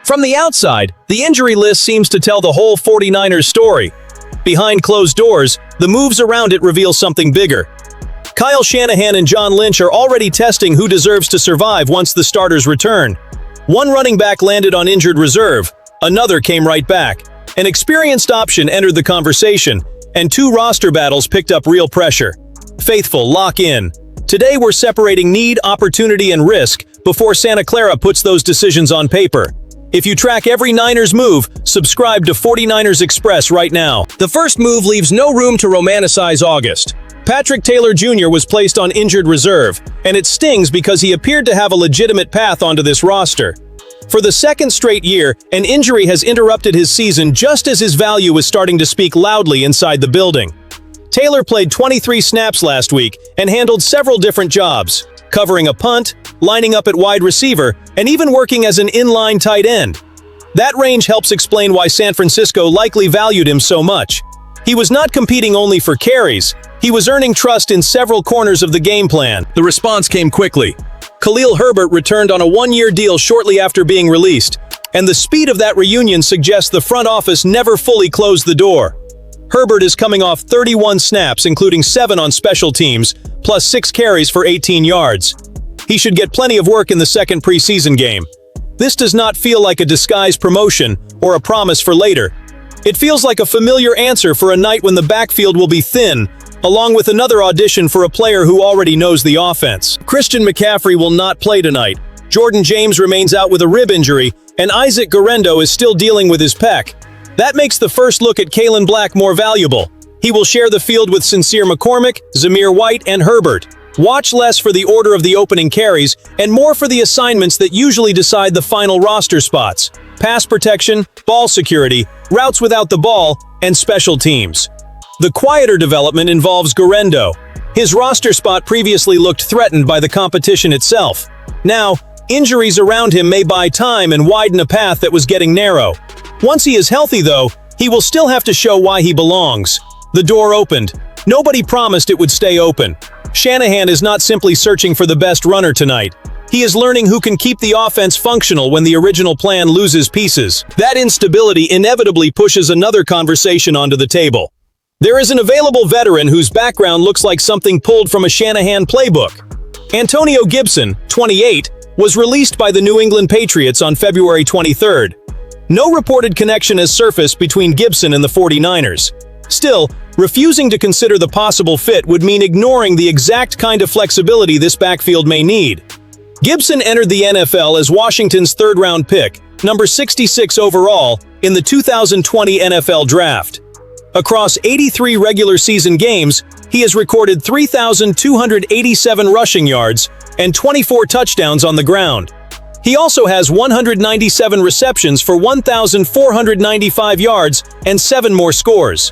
From the outside, the injury list seems to tell the whole 49ers story. Behind closed doors, the moves around it reveal something bigger. Kyle Shanahan and John Lynch are already testing who deserves to survive once the starters return. One running back landed on injured reserve, another came right back. An experienced option entered the conversation, and two roster battles picked up real pressure. Faithful, lock in. Today we're separating need, opportunity, and risk before Santa Clara puts those decisions on paper. If you track every Niners move, subscribe to 49ers Express right now. The first move leaves no room to romanticize August. Patrick Taylor Jr. was placed on injured reserve, and it stings because he appeared to have a legitimate path onto this roster. For the second straight year, an injury has interrupted his season just as his value was starting to speak loudly inside the building. Taylor played 23 snaps last week and handled several different jobs, covering a punt, lining up at wide receiver, and even working as an inline tight end. That range helps explain why San Francisco likely valued him so much. He was not competing only for carries, he was earning trust in several corners of the game plan. The response came quickly. Khalil Herbert returned on a one-year deal shortly after being released, and the speed of that reunion suggests the front office never fully closed the door. Herbert is coming off 31 snaps, including 7 on special teams, plus 6 carries for 18 yards. He should get plenty of work in the second preseason game. This does not feel like a disguised promotion or a promise for later. It feels like a familiar answer for a night when the backfield will be thin, along with another audition for a player who already knows the offense. Christian McCaffrey will not play tonight. Jordan James remains out with a rib injury, and Isaac Guerendo is still dealing with his pec. That makes the first look at Kalen Black more valuable. He will share the field with Sincere McCormick, Zamir White, and Herbert. Watch less for the order of the opening carries and more for the assignments that usually decide the final roster spots: pass protection, ball security, routes without the ball, and special teams. The quieter development involves Guerendo. His roster spot previously looked threatened by the competition itself. Now, injuries around him may buy time and widen a path that was getting narrow. Once he is healthy, though, he will still have to show why he belongs. The door opened. Nobody promised it would stay open. Shanahan is not simply searching for the best runner tonight. He is learning who can keep the offense functional when the original plan loses pieces. That instability inevitably pushes another conversation onto the table. There is an available veteran whose background looks like something pulled from a Shanahan playbook. Antonio Gibson, 28, was released by the New England Patriots on February 23rd. No reported connection has surfaced between Gibson and the 49ers. Still, refusing to consider the possible fit would mean ignoring the exact kind of flexibility this backfield may need. Gibson entered the NFL as Washington's third-round pick, number 66 overall, in the 2020 NFL Draft. Across 83 regular season games, he has recorded 3,287 rushing yards and 24 touchdowns on the ground. He also has 197 receptions for 1,495 yards and 7 more scores.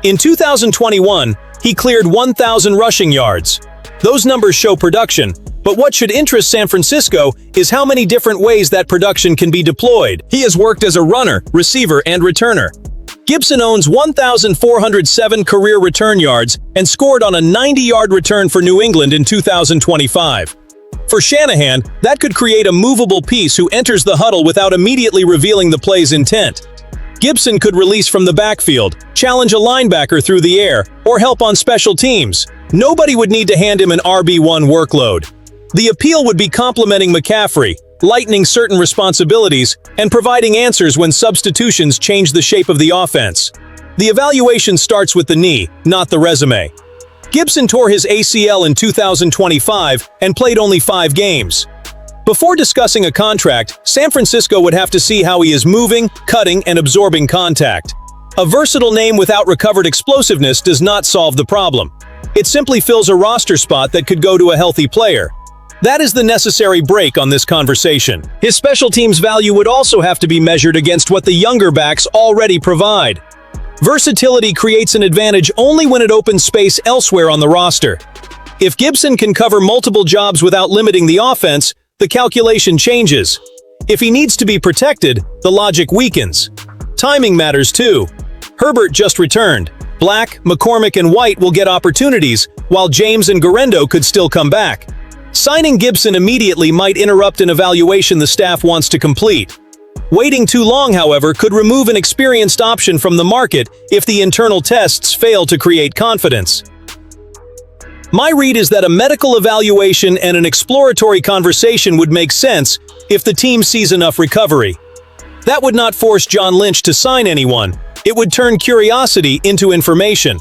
In 2021, he cleared 1,000 rushing yards. Those numbers show production, but what should interest San Francisco is how many different ways that production can be deployed. He has worked as a runner, receiver, and returner. Gibson owns 1,407 career return yards and scored on a 90-yard return for New England in 2025. For Shanahan, that could create a movable piece who enters the huddle without immediately revealing the play's intent. Gibson could release from the backfield, challenge a linebacker through the air, or help on special teams. Nobody would need to hand him an RB1 workload. The appeal would be complementing McCaffrey, lightening certain responsibilities, and providing answers when substitutions change the shape of the offense. The evaluation starts with the knee, not the resume. Gibson tore his ACL in 2025 and played only 5 games. Before discussing a contract, San Francisco would have to see how he is moving, cutting, and absorbing contact. A versatile name without recovered explosiveness does not solve the problem. It simply fills a roster spot that could go to a healthy player. That is the necessary break on this conversation. His special teams value would also have to be measured against what the younger backs already provide. Versatility creates an advantage only when it opens space elsewhere on the roster. If Gibson can cover multiple jobs without limiting the offense, the calculation changes. If he needs to be protected, the logic weakens. Timing matters too. Herbert just returned. Black, McCormick, and White will get opportunities, while James and Guerendo could still come back. Signing Gibson immediately might interrupt an evaluation the staff wants to complete. Waiting too long, however, could remove an experienced option from the market if the internal tests fail to create confidence. My read is that a medical evaluation and an exploratory conversation would make sense if the team sees enough recovery. That would not force John Lynch to sign anyone. It would turn curiosity into information.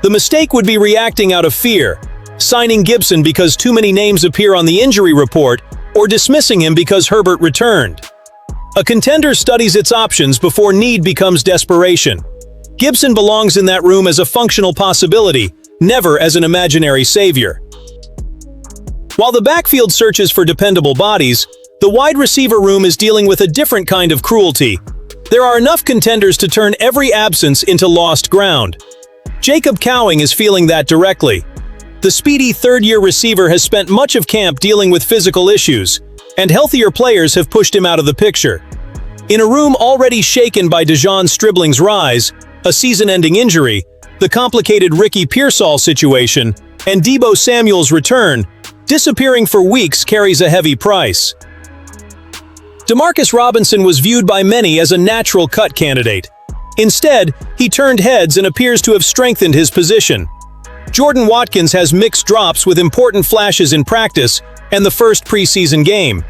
The mistake would be reacting out of fear, signing Gibson because too many names appear on the injury report, or dismissing him because Herbert returned. A contender studies its options before need becomes desperation. Gibson belongs in that room as a functional possibility, never as an imaginary savior. While the backfield searches for dependable bodies, the wide receiver room is dealing with a different kind of cruelty. There are enough contenders to turn every absence into lost ground. Jacob Cowing is feeling that directly. The speedy third-year receiver has spent much of camp dealing with physical issues, and healthier players have pushed him out of the picture. In a room already shaken by Dejon Stribling's rise, a season-ending injury, the complicated Ricky Pearsall situation, and Deebo Samuel's return, disappearing for weeks carries a heavy price. Demarcus Robinson was viewed by many as a natural cut candidate. Instead, he turned heads and appears to have strengthened his position. Jordan Watkins has mixed drops with important flashes in practice and the first preseason game.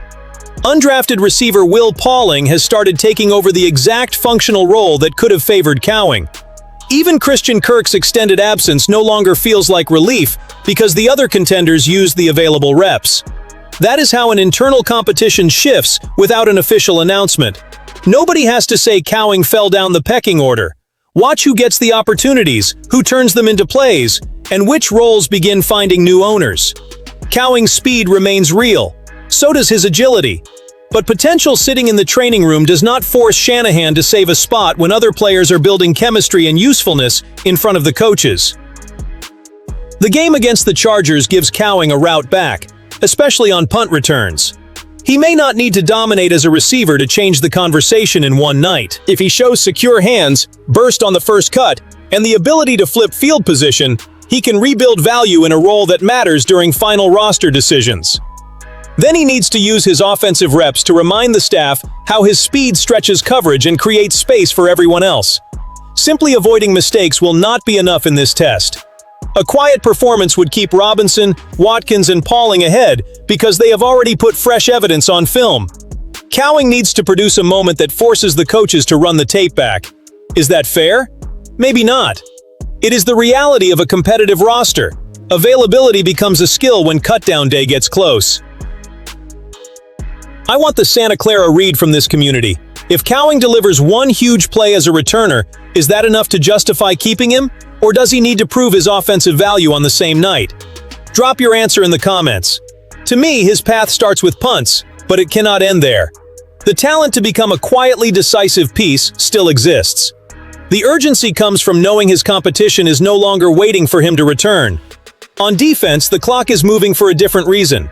Undrafted receiver Will Pauling has started taking over the exact functional role that could have favored Cowing. Even Christian Kirk's extended absence no longer feels like relief because the other contenders used the available reps. That is how an internal competition shifts without an official announcement. Nobody has to say Cowing fell down the pecking order. Watch who gets the opportunities, who turns them into plays, and which roles begin finding new owners. Cowing's speed remains real. So does his agility. But potential sitting in the training room does not force Shanahan to save a spot when other players are building chemistry and usefulness in front of the coaches. The game against the Chargers gives Cowing a route back, especially on punt returns. He may not need to dominate as a receiver to change the conversation in one night. If he shows secure hands, burst on the first cut, and the ability to flip field position, he can rebuild value in a role that matters during final roster decisions. Then he needs to use his offensive reps to remind the staff how his speed stretches coverage and creates space for everyone else. Simply avoiding mistakes will not be enough in this test. A quiet performance would keep Robinson, Watkins, and Pauling ahead because they have already put fresh evidence on film. Cowing needs to produce a moment that forces the coaches to run the tape back. Is that fair? Maybe not. It is the reality of a competitive roster. Availability becomes a skill when cutdown day gets close. I want the Santa Clara read from this community. If Cowing delivers one huge play as a returner, is that enough to justify keeping him? Or does he need to prove his offensive value on the same night? Drop your answer in the comments. To me, his path starts with punts, but it cannot end there. The talent to become a quietly decisive piece still exists. The urgency comes from knowing his competition is no longer waiting for him to return. On defense, the clock is moving for a different reason.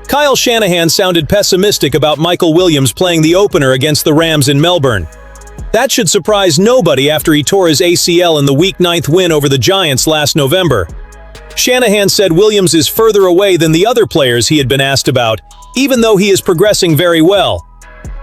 Kyle Shanahan sounded pessimistic about Mykel Williams playing the opener against the Rams in Melbourne. That should surprise nobody after he tore his ACL in the Week 9 win over the Giants last November. Shanahan said Williams is further away than the other players he had been asked about, even though he is progressing very well.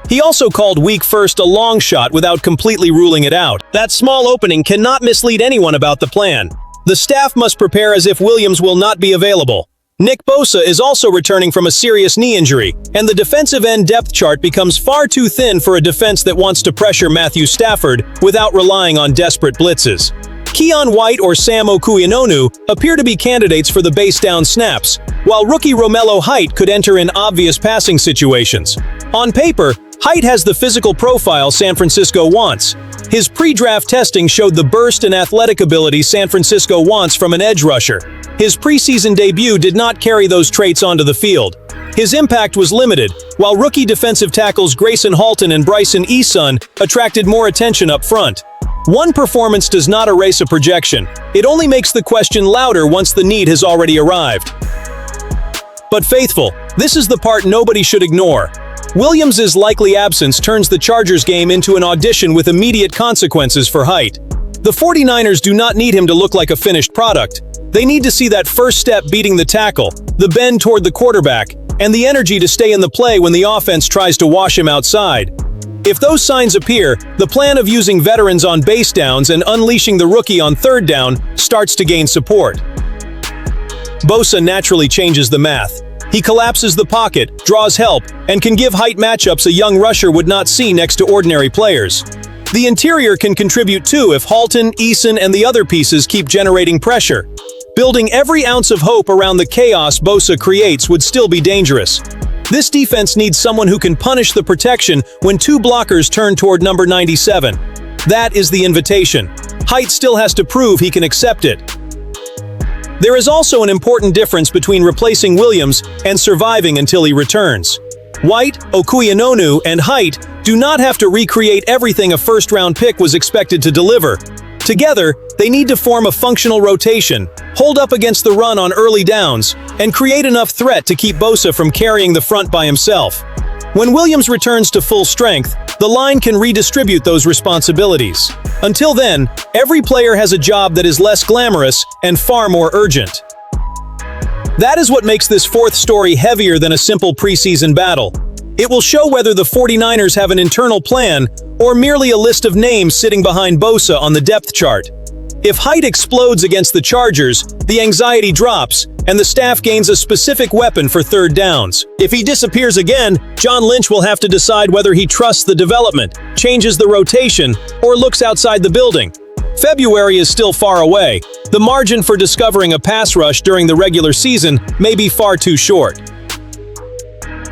He also called Week 1 a long shot without completely ruling it out. That small opening cannot mislead anyone about the plan. The staff must prepare as if Williams will not be available. Nick Bosa is also returning from a serious knee injury, and the defensive end depth chart becomes far too thin for a defense that wants to pressure Matthew Stafford without relying on desperate blitzes. Keon White or Sam Okuyenonu appear to be candidates for the base down snaps, while rookie Romello Height could enter in obvious passing situations. On paper, Height has the physical profile San Francisco wants. His pre-draft testing showed the burst and athletic ability San Francisco wants from an edge rusher. His preseason debut did not carry those traits onto the field. His impact was limited, while rookie defensive tackles Grayson Halton and Bryson Eason attracted more attention up front. One performance does not erase a projection. It only makes the question louder once the need has already arrived. But faithful, this is the part nobody should ignore. Williams' likely absence turns the Chargers game into an audition with immediate consequences for Height. The 49ers do not need him to look like a finished product. They need to see that first step beating the tackle, the bend toward the quarterback, and the energy to stay in the play when the offense tries to wash him outside. If those signs appear, the plan of using veterans on base downs and unleashing the rookie on third down starts to gain support. Bosa naturally changes the math. He collapses the pocket, draws help, and can give height matchups a young rusher would not see next to ordinary players. The interior can contribute too if Halton, Eason, and the other pieces keep generating pressure. Building every ounce of hope around the chaos Bosa creates would still be dangerous. This defense needs someone who can punish the protection when two blockers turn toward number 97. That is the invitation. Height still has to prove he can accept it. There is also an important difference between replacing Williams and surviving until he returns. White, Okuyenonu, and Height do not have to recreate everything a first-round pick was expected to deliver. Together, they need to form a functional rotation, hold up against the run on early downs, and create enough threat to keep Bosa from carrying the front by himself. When Williams returns to full strength, the line can redistribute those responsibilities. Until then, every player has a job that is less glamorous and far more urgent. That is what makes this fourth story heavier than a simple preseason battle. It will show whether the 49ers have an internal plan or merely a list of names sitting behind Bosa on the depth chart. If Height explodes against the Chargers, the anxiety drops, and the staff gains a specific weapon for third downs. If he disappears again, John Lynch will have to decide whether he trusts the development, changes the rotation, or looks outside the building. February is still far away. The margin for discovering a pass rush during the regular season may be far too short.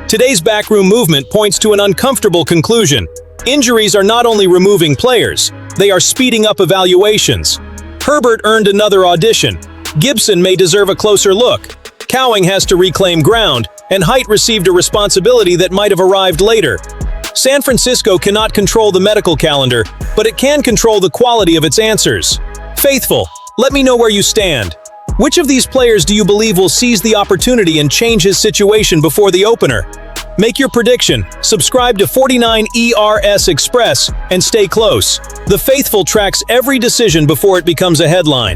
Today's backroom movement points to an uncomfortable conclusion. Injuries are not only removing players, they are speeding up evaluations. Herbert earned another audition. Gibson may deserve a closer look. Cowing has to reclaim ground, and Height received a responsibility that might have arrived later. San Francisco cannot control the medical calendar, but it can control the quality of its answers. Faithful, let me know where you stand. Which of these players do you believe will seize the opportunity and change his situation before the opener? Make your prediction, subscribe to 49ers Express, and stay close. The Faithful tracks every decision before it becomes a headline.